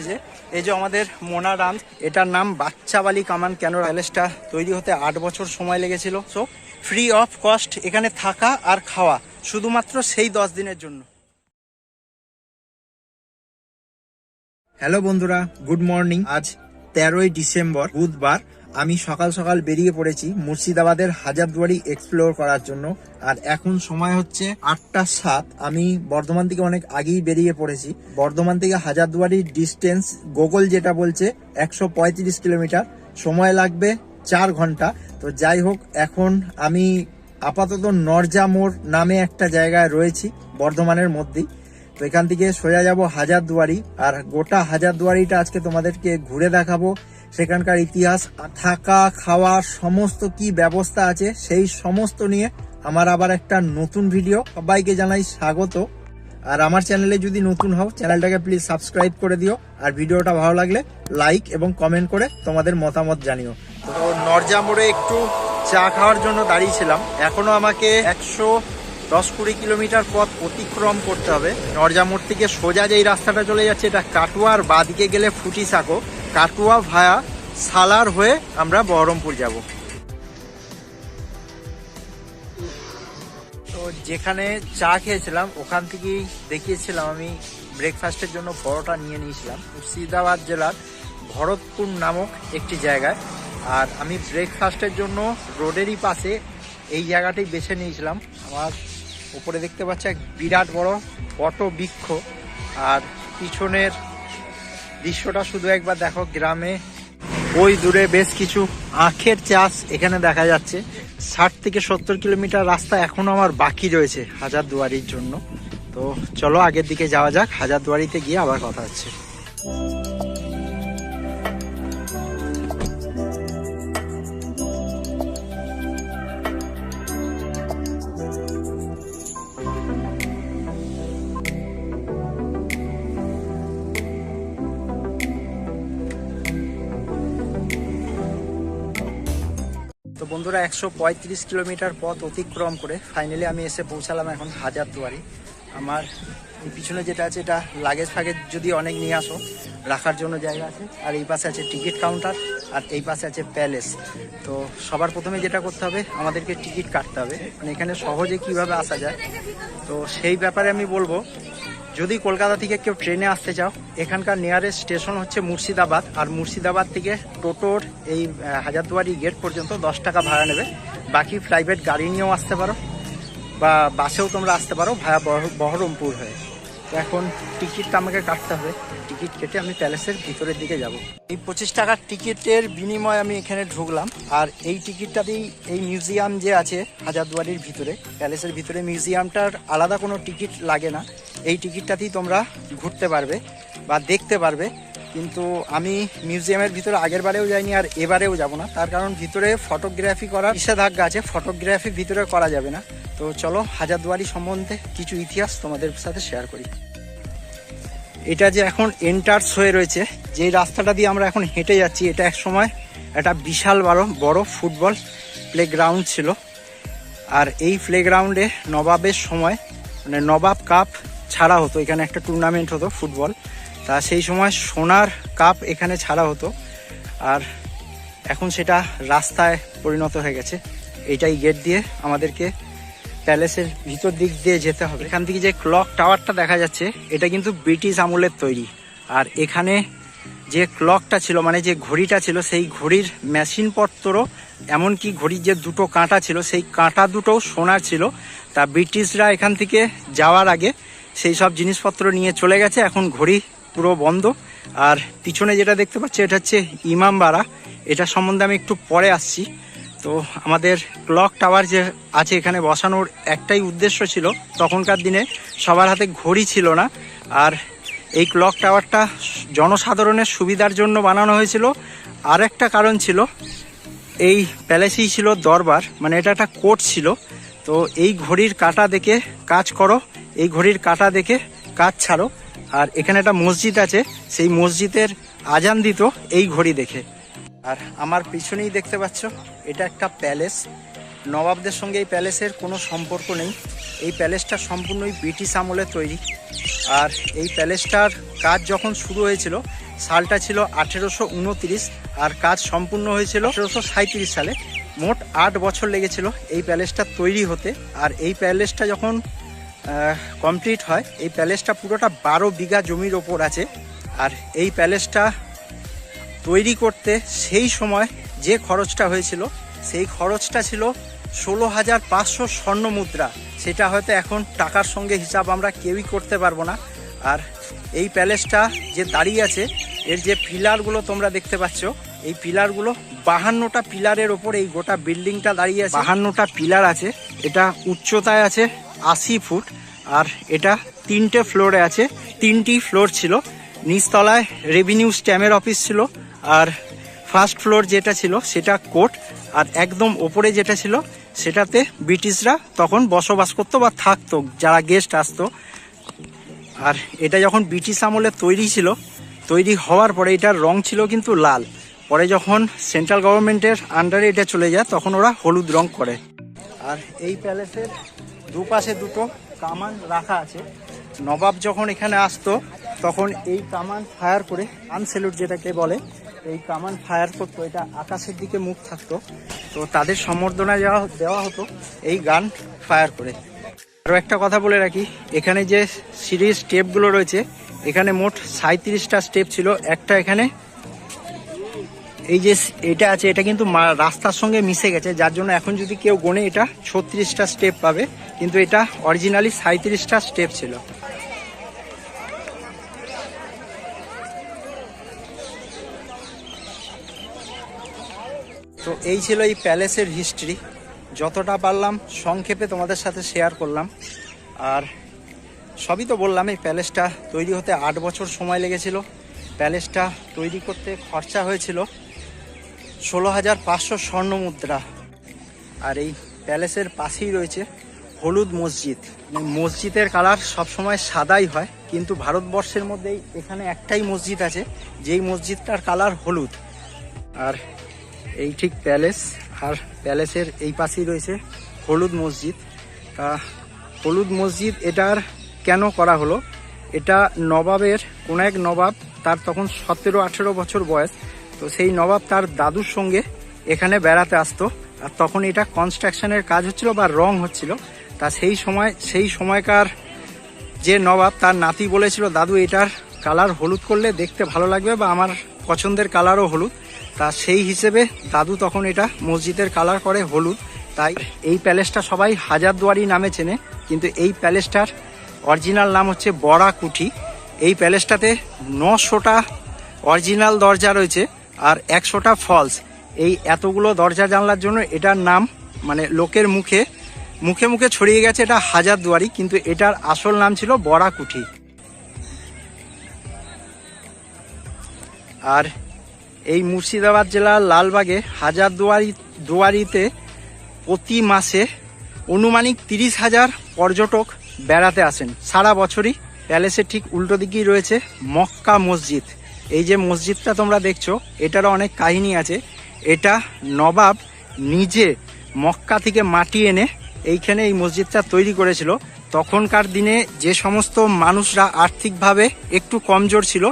যে এই যে আমাদের মোনারাম, এটার নাম বাচ্চাবালি কামান। কেন প্যালেসটা তৈরি হতে 8 বছর সময় লেগেছিল। সো ফ্রি অফ কস্ট এখানে থাকা আর খাওয়া, শুধুমাত্র সেই 10 দিনের জন্য। হ্যালো বন্ধুরা, গুড মর্নিং। আজ 13ই ডিসেম্বর বুধবার। আমি সকাল সকাল বেরিয়ে পড়েছি মুর্শিদাবাদের হাজারদুয়ারি এক্সপ্লোর করার জন্য। আর এখন সময় হচ্ছে 8:07। আমি বর্ধমান থেকে অনেক আগেই বেরিয়ে পড়েছি। বর্ধমান থেকে হাজারদুয়ারির ডিস্টেন্স গুগল যেটা বলছে 135 কিলোমিটার, সময় লাগবে 4 ঘন্টা। তো যাই হোক, এখন আমি আপাতত নরজা মোড় নামে একটা জায়গায় রয়েছি বর্ধমানের মধ্যেই। তো এখান থেকে সোজা যাব হাজারদুয়ারি, আর গোটা হাজারদুয়ারিটা আজকে তোমাদেরকে ঘুরে দেখাবো। সেখানকার ইতিহাস, থাকা খাওয়া সমস্ত কি ব্যবস্থা আছে সেই সমস্ত নিয়ে আমার আবার একটা নতুন ভিডিও। সবাইকে জানাই স্বাগত। আর আমার চ্যানেলে যদি নতুন হও, চ্যানেলটাকে প্লিজ সাবস্ক্রাইব করে দিও। আর ভিডিওটা ভালো লাগলে লাইক এবং কমেন্ট করে তোমাদের মতামত জানিও। তো নরজা মোড়ে একটু চা খাওয়ার জন্য দাঁড়িয়েছিলাম। এখনো আমাকে 110-20 কিলোমিটার পথ অতিক্রম করতে হবে। নরজা মোড় থেকে সোজা যেই রাস্তাটা চলে যাচ্ছে এটা কাটুয়া, আর বাদিকে গেলে ফুটিসাঁকো। কাটুয়া ভায়া সালার হয়ে আমরা বহরমপুর যাব। তো যেখানে চা খেয়েছিলাম ওখান থেকেই দেখিয়েছিলাম আমি ব্রেকফাস্টের জন্য পরোটা নিয়ে নিয়েছিলাম মুর্শিদাবাদ জেলার ভরতপুর নামক একটি জায়গায়। আর আমি ব্রেকফাস্টের জন্য রোডেরই পাশে এই জায়গাটাই বেছে নিয়েছিলাম। আমার উপরে দেখতে পাচ্ছি এক বিরাট বড় বট বৃক্ষ, আর পিছনের দৃশ্যটা শুধু একবার দেখো। গ্রামে ওই দূরে বেশ কিছু আখের চাষ এখানে দেখা যাচ্ছে। 60 থেকে 70 কিলোমিটার রাস্তা এখনো আমার বাকি রয়েছে হাজারদুয়ারির জন্য। তো চলো আগের দিকে যাওয়া যাক, হাজারদুয়ারিতে গিয়ে আবার কথা হচ্ছে। তো বন্ধুরা, 135 কিলোমিটার পথ অতিক্রম করে ফাইনালি আমি এসে পৌঁছালাম এখন হাজারদুয়ারি। আমার এই পিছনে যেটা আছে এটা লাগেজ ফাগেজ যদি অনেক নিয়ে আসো রাখার জন্য জায়গা আছে। আর এই পাশে আছে টিকিট কাউন্টার, আর এই পাশে আছে প্যালেস। তো সবার প্রথমে যেটা করতে হবে, আমাদেরকে টিকিট কাটতে হবে। মানে এখানে সহজে কিভাবে আসা যায় তো সেই ব্যাপারে আমি বলবো। যদি কলকাতা থেকে কেউ ট্রেনে আসতে চাও, এখানকার নিয়ারেস্ট স্টেশন হচ্ছে মুর্শিদাবাদ। আর মুর্শিদাবাদ থেকে টোটোর এই হাজারদুয়ারি গেট পর্যন্ত 10 টাকা ভাড়া নেবে। বাকি প্রাইভেট গাড়ি নিয়েও আসতে পারো বা বাসেও তোমরা আসতে পারো ভায়া বহরমপুর হয়ে। তো এখন টিকিটটা আমাকে কাটতে হবে। টিকিট কেটে আমি প্যালেসের ভিতরের দিকে যাব। এই 25 টাকার টিকিটের বিনিময়ে আমি এখানে ঢুকলাম। আর এই টিকিটটাতেই এই মিউজিয়াম যে আছে হাজারদুয়ারির ভিতরে, প্যালেসের ভিতরে মিউজিয়ামটার আলাদা কোনো টিকিট লাগে না। এই টিকিটটাতেই তোমরা ঘুরতে পারবে বা দেখতে পারবে। কিন্তু আমি মিউজিয়ামের ভিতরে আগের বারেও যাইনি আর এবারেও যাব না, তার কারণ ভিতরে ফটোগ্রাফি করার নিষেধাজ্ঞা আছে। ফটোগ্রাফি ভিতরে করা যাবে না। তো চলো হাজারদুয়ারি সম্বন্ধে কিছু ইতিহাস তোমাদের সাথে শেয়ার করি। এটা যে এখন এন্টার্স হয়ে রয়েছে, যেই রাস্তাটা দিয়ে আমরা এখন হেঁটে যাচ্ছি, এটা এক সময় একটা বিশাল বড় ফুটবল প্লেগ্রাউন্ড ছিল। আর এই প্লেগ্রাউন্ডে নবাবের সময় মানে নবাব কাপ ছাড়া হতো। এখানে একটা টুর্নামেন্ট হতো ফুটবল, তা সেই সময় সোনার কাপ এখানে ছাড়া হতো। আর এখন সেটা রাস্তায় পরিণত হয়ে গেছে। এইটাই গেট দিয়ে আমাদেরকে প্যালেসের ভিতর দিক দিয়ে যেতে হবে। এখান থেকে যে ক্লক টাওয়ারটা দেখা যাচ্ছে এটা কিন্তু ব্রিটিশ আমলের তৈরি। আর এখানে যে ক্লকটা ছিল মানে যে ঘড়িটা ছিল, সেই ঘড়ির মেশিনপত্রও, এমনকি ঘড়ির যে দুটো কাঁটা ছিল সেই কাঁটা দুটোও সোনার ছিল। তা ব্রিটিশরা এখান থেকে যাওয়ার আগে সেই সব জিনিসপত্র নিয়ে চলে গেছে। এখন ঘড়ি পুরো বন্ধ। আর পিছনে যেটা দেখতে পাচ্ছি এটা হচ্ছে ইমামবাড়া। এটা সম্বন্ধে আমি একটু পরে আসছি। তো আমাদের ক্লক টাওয়ার যে আছে এখানে বসানোর একটাই উদ্দেশ্য ছিল, তখনকার দিনে সবার হাতে ঘড়ি ছিল না। আর এই ক্লক টাওয়ারটা জনসাধারণের সুবিধার জন্য বানানো হয়েছিল। আর একটা কারণ ছিল, এই প্যালেসেই ছিল দরবার, মানে এটা একটা কোর্ট ছিল। তো এই ঘড়ির কাঁটা দেখে কাজ করো, এই ঘড়ির কাঁটা দেখে কাজ ছাড়ো। আর এখানে একটা মসজিদ আছে, সেই মসজিদের আজান দিত এই ঘড়ি দেখে। আর আমার পিছনেই দেখতে পাচ্ছ এটা একটা প্যালেস। নবাবদের সঙ্গে এই প্যালেসের কোনো সম্পর্ক নেই। এই প্যালেসটা সম্পূর্ণই ব্রিটিশ আমলে তৈরি। আর এই প্যালেসটার কাজ যখন শুরু হয়েছিল সালটা ছিল 1829, আর কাজ সম্পূর্ণ হয়েছিল 1837 সালে। মোট 8 বছর লেগেছিল এই প্যালেসটা তৈরি হতে। আর এই প্যালেসটা যখন কমপ্লিট হয়, এই প্যালেসটা পুরোটা 12 বিঘা জমির ওপর আছে। আর এই প্যালেসটা তৈরি করতে সেই সময় যে খরচটা হয়েছিল, সেই খরচটা ছিল 16,500 স্বর্ণ মুদ্রা। সেটা হয়তো এখন টাকার সঙ্গে হিসাব আমরা কেউই করতে পারবো না। আর এই প্যালেসটা যে দাঁড়িয়ে আছে, এর যে পিলারগুলো তোমরা দেখতে পাচ্ছ, এই পিলারগুলো 52টা পিলারের ওপর এই গোটা বিল্ডিংটা দাঁড়িয়ে আছে। 52টা পিলার আছে। এটা উচ্চতায় আছে 80 ফুট। আর এটা 3টে ফ্লোরে আছে, 3টি ফ্লোর ছিল। নিচতলায় রেভিনিউ স্ট্যাম্পের অফিস ছিল, আর ফার্স্ট ফ্লোর যেটা ছিল সেটা কোর্ট, আর একদম ওপরে যেটা ছিল সেটাতে ব্রিটিশরা তখন বসবাস করতো বা থাকতো, যারা গেস্ট আসতো। আর এটা যখন ব্রিটিশ আমলে তৈরি ছিল, তৈরি হওয়ার পরে এটার রং ছিল কিন্তু লাল। পরে যখন সেন্ট্রাল গভর্নমেন্টের আন্ডারে এটা চলে যায় তখন ওরা হলুদ রং করে। আর এই প্যালেসের দুপাশে দুটো কামান রাখা আছে। নবাব যখন এখানে আসতো তখন এই কামান ফায়ার করে, আনসেলুট যেটাকে বলে, এই কামান ফায়ার করতো। এটা আকাশের দিকে মুখ থাকতো, তো তাদের সম্বর্ধনা দেওয়া হতো এই গান ফায়ার করে। আরও একটা কথা বলে রাখি, এখানে যে সিঁড়ির স্টেপগুলো রয়েছে, এখানে মোট 37টা স্টেপ ছিল। একটা এখানে এই যে এটা আছে, এটা কিন্তু রাস্তার সঙ্গে মিশে গেছে, যার জন্য এখন যদি কেউ গোনে এটা 36টা স্টেপ পাবে, কিন্তু এটা অরিজিনালি 37টা স্টেপ ছিল। তো এই ছিল এই প্যালেসের হিস্ট্রি। যতটা পারলাম সংক্ষেপে তোমাদের সাথে শেয়ার করলাম। আর সবই তো বললাম, এই প্যালেসটা তৈরি হতে 8 বছর সময় লেগেছিল। প্যালেসটা তৈরি করতে খরচা হয়েছিল 16,500 স্বর্ণ মুদ্রা। আর এই প্যালেসের পাশেই রয়েছে হলুদ মসজিদ। মসজিদের কালার সবসময় সাদাই হয়, কিন্তু ভারতবর্ষের মধ্যেই এখানে একটাই মসজিদ আছে যেই মসজিদটার কালার হলুদ। আর এই ঠিক প্যালেস, আর প্যালেসের এই পাশেই রয়েছে হলুদ মসজিদ। তা হলুদ মসজিদ এটার কেন করা হলো, এটা নবাবের কোন এক নবাব, তার তখন 17-18 বছর বয়স, তো সেই নবাব তার দাদুর সঙ্গে এখানে বেড়াতে আসতো। আর তখন এটা কনস্ট্রাকশনের কাজ হচ্ছিল বা রং হচ্ছিল। তা সেই সময়কার যে নবাব, তার নাতি বলেছিল, দাদু এটার কালার হলুদ করলে দেখতে ভালো লাগবে, বা আমার পছন্দের কালারও হলুদ। তা সেই হিসেবে দাদু তখন এটা মসজিদের কালার করে হলুদ। তাই এই প্যালেসটা সবাই হাজারদুয়ারি নামে চেনে, কিন্তু এই প্যালেসটার অরিজিনাল নাম হচ্ছে বড়াকুঠি। এই প্যালেসটাতে 900টা অরিজিনাল দরজা রয়েছে আর 100টা ফলস। এই এতগুলো দরজা জানলার জন্য এটার নাম, মানে লোকের মুখে মুখে ছড়িয়ে গেছে এটা হাজারদুয়ারি, কিন্তু এটার আসল নাম ছিল বড়াকুঠি। আর এই মুর্শিদাবাদ জেলার লালবাগে হাজারদুয়ারিতে প্রতি মাসে অনুমানিক 30,000 পর্যটক বেড়াতে আসেন সারা বছরই। প্যালেসের ঠিক উল্টো দিকেই রয়েছে মক্কা মসজিদ। এই যে মসজিদটা তোমরা দেখছো, এটারও অনেক কাহিনী আছে। এটা নবাব নিজে মক্কা থেকে মাটি এনে এইখানে এই মসজিদটা তৈরি করেছিল। তখনকার দিনে যে সমস্ত মানুষরা আর্থিকভাবে একটু কমজোর ছিল,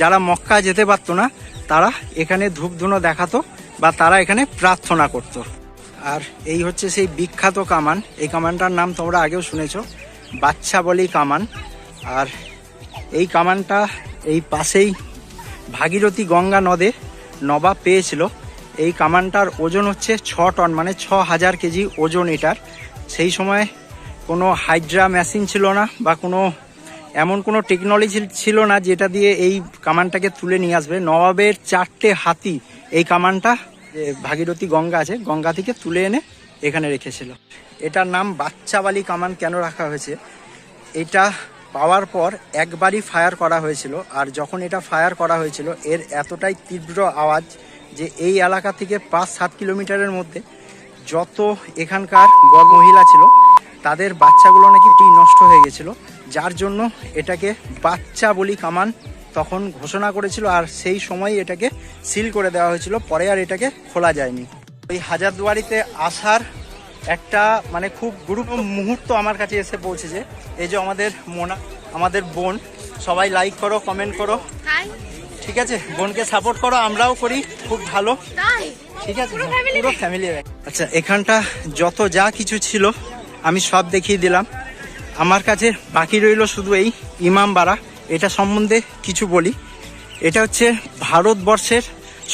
যারা মক্কা যেতে পারতো না, তারা এখানে ধূপধুনো দেখাতো বা তারা এখানে প্রার্থনা করত। আর এই হচ্ছে সেই বিখ্যাত কামান। এই কামানটার নাম তোমরা আগেও শুনেছো, বাচ্চাবলী কামান। আর এই কামানটা এই পাশেই ভাগীরথী গঙ্গা নদে নবাব পেয়েছিল। এই কামানটার ওজন হচ্ছে 6 টন, মানে 6,000 কেজি ওজন এটার। সেই সময় কোনো হাইড্রা মেশিন ছিল না, বা এমন কোনো টেকনোলজি ছিল না যেটা দিয়ে এই কামানটাকে তুলে নিয়ে আসবে। নবাবের 4টে হাতি এই কামানটা, যে ভাগীরথী গঙ্গা আছে, গঙ্গা থেকে তুলে এনে এখানে রেখেছিল। এটার নাম বাচ্চাবালি কামান কেন রাখা হয়েছে, এটা পাওয়ার পর একবারই ফায়ার করা হয়েছিল। আর যখন এটা ফায়ার করা হয়েছিল, এর এতটাই তীব্র আওয়াজ যে এই এলাকা থেকে 5-7 কিলোমিটারের মধ্যে যত এখানকার মহিলা ছিল, তাদের বাচ্চাগুলো নাকি নষ্ট হয়ে গেছিল, যার জন্য এটাকে বাচ্চাবলী কামান তখন ঘোষণা করেছিল। আর সেই সময় এটাকে সিল করে দেওয়া হয়েছিল, পরে আর এটাকে খোলা যায়নি। ওই হাজারদুয়ারিতে আসার একটা মানে খুব গুরুত্বপূর্ণ মুহূর্ত আমার কাছে এসে পৌঁছেছে। এই যে আমাদের মোনা, আমাদের বোন, সবাই লাইক করো, কমেন্ট করো, ঠিক আছে? বোনকে সাপোর্ট করো, আমরাও করি, খুব ভালো, ঠিক আছে? পুরো ফ্যামিলি। আচ্ছা, এখানটা যত যা কিছু ছিল আমি সব দেখিয়ে দিলাম। আমার কাছে বাকি রইল শুধু এই ইমামবাড়া, এটা সম্বন্ধে কিছু বলি। এটা হচ্ছে ভারতবর্ষের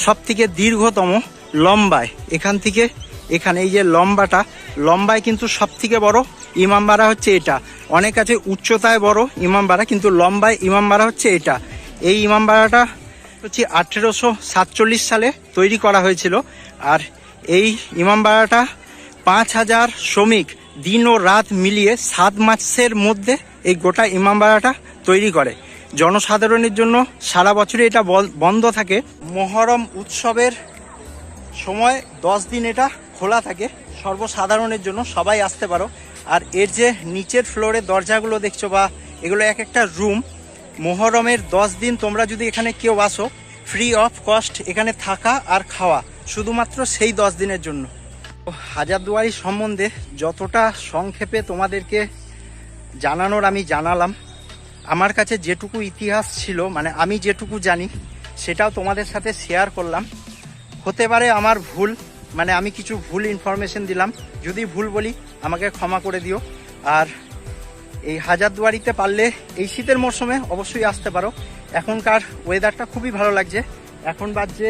সব থেকে দীর্ঘতম, লম্বায় এখান থেকে এখানে, এই যে লম্বায় কিন্তু সব থেকে বড় ইমামবাড়া হচ্ছে এটা। অনেক আছে উচ্চতায় বড় ইমামবাড়া, কিন্তু লম্বায় ইমামবাড়া হচ্ছে এটা। এই ইমামবাড়াটা হচ্ছে 1847 সালে তৈরি করা হয়েছিল। আর এই ইমামবাড়াটা 5000 শ্রমিক দিন ও রাত মিলিয়ে 7 মাসের মধ্যে এই গোটা ইমামবাড়াটা তৈরি করে। জনসাধারণের জন্য সারা বছরে এটা বন্ধ থাকে। মহরম উৎসবের সময় 10 দিন এটা খোলা থাকে সর্বসাধারণের জন্য, সবাই আসতে পারো। আর এর যে নিচের ফ্লোরে দরজাগুলো দেখছো, বা এগুলো এক একটা রুম, মহরমের 10 দিন তোমরা যদি এখানে কেউ আসো, ফ্রি অফ কস্ট এখানে থাকা আর খাওয়া, শুধুমাত্র সেই 10 দিনের জন্য। হাজারদুয়ারি সম্বন্ধে যতটা সংক্ষেপে তোমাদেরকে জানানোর আমি জানালাম। আমার কাছে যেটুকু ইতিহাস ছিল, মানে আমি যেটুকু জানি, সেটাও তোমাদের সাথে শেয়ার করলাম। হতে পারে আমার ভুল, মানে আমি কিছু ভুল ইনফরমেশন দিলাম। যদি ভুল বলি আমাকে ক্ষমা করে দিও। আর এই হাজারদুয়ারিতে পারলে এই শীতের মরশুমে অবশ্যই আসতে পারো। এখনকার ওয়েদারটা খুবই ভালো লাগছে। এখন বাজছে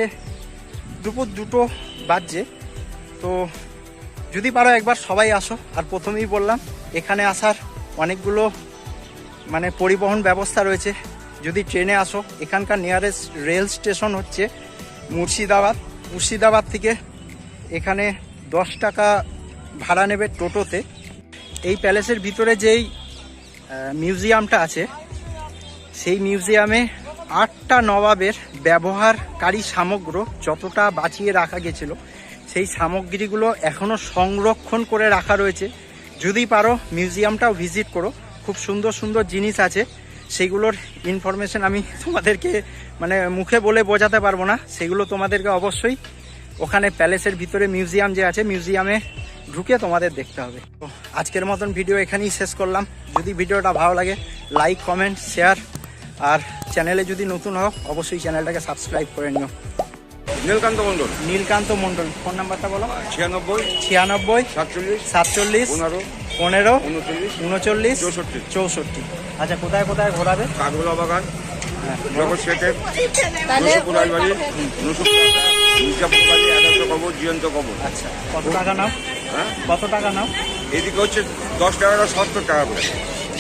দুপুর 2টো বাজছে। তো যদি পারো একবার সবাই আসো। আর প্রথমেই বললাম, এখানে আসার অনেকগুলো মানে পরিবহন ব্যবস্থা রয়েছে। যদি ট্রেনে আসো, এখানকার নিয়ারেস্ট রেল স্টেশন হচ্ছে মুর্শিদাবাদ থেকে এখানে 10 টাকা ভাড়া নেবে টোটোতে। এই প্যালেসের ভিতরে যেই মিউজিয়ামটা আছে, সেই মিউজিয়ামে 8টা নবাবের ব্যবহারকারী সামগ্রী যতটা বাঁচিয়ে রাখা গেছিল, সেই সামগ্রীগুলো এখনও সংরক্ষণ করে রাখা রয়েছে। যদি পারো মিউজিয়ামটাও ভিজিট করো, খুব সুন্দর সুন্দর জিনিস আছে। সেগুলোর ইনফরমেশন আমি তোমাদেরকে মানে মুখে বলে বোঝাতে পারবো না। সেগুলো তোমাদেরকে অবশ্যই ওখানে প্যালেসের ভিতরে মিউজিয়াম যে আছে, মিউজিয়ামে ঢুকে তোমাদের দেখতে হবে। তো আজকের মতন ভিডিও এখানেই শেষ করলাম। যদি ভিডিওটা ভালো লাগে, লাইক, কমেন্ট, শেয়ার। আর চ্যানেলে যদি নতুন হও, অবশ্যই চ্যানেলটাকে সাবস্ক্রাইব করে নিও। নীলকান্ত মণ্ডল। ফোন নাম্বারটা বলো। 96 47 15 39 64। আচ্ছা, কোথায় কোথায় ঘোরাবে? কাগলা বাগান, জীবন্ত কবর। আচ্ছা, কত টাকা নাও? কত টাকা নাও? এদিকে হচ্ছে 10 টাকা, 70 টাকা করে।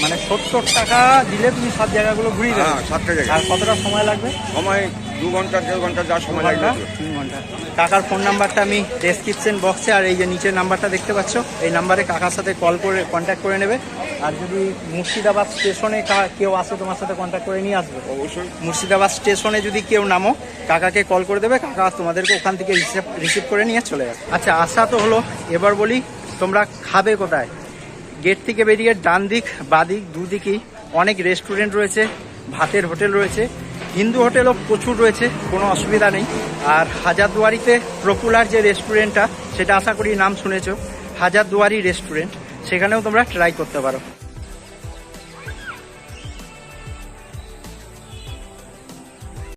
মানে 70 টাকা দিলে তুমি সব জায়গাগুলো ঘুরিয়ে দেবে? 7টা জায়গা। আর কতটা সময় লাগবে? সময় 2 ঘন্টা 1.5 ঘন্টা যা সময় লাগবে। 3 ঘন্টা। কাকার ফোন নাম্বারটা আমি ডেসক্রিপশন বক্সে, আর এই যে নিচের নাম্বারটা দেখতে পাচ্ছ, এই নাম্বারে কাকার সাথে কল করে কন্ট্যাক্ট করে নেবে। আর যদি মুর্শিদাবাদ স্টেশনে কেউ আসে, তোমার সাথে কন্ট্যাক্ট করে নিয়ে আসবে। অবশ্যই। মুর্শিদাবাদ স্টেশনে যদি কেউ নামো, কাকাকে কল করে দেবে, কাকা তোমাদেরকে ওখান থেকে রিসিভ করে নিয়ে চলে যাবে। আচ্ছা, আসা তো হলো, এবার বলি তোমরা খাবে কোথায়? গেট থেকে বেরিয়ে ডান দিক, বাদিক, দুদিকেই অনেক রেস্টুরেন্ট রয়েছে, ভাতের হোটেল রয়েছে, হিন্দু হোটেলও প্রচুর রয়েছে, কোনো অসুবিধা নেই। আর হাজারদুয়ারিতে পপুলার যে রেস্টুরেন্টটা, সেটা আশা করি নাম শুনেছো, হাজারদুয়ারি রেস্টুরেন্ট, সেখানেও তোমরা ট্রাই করতে পারো।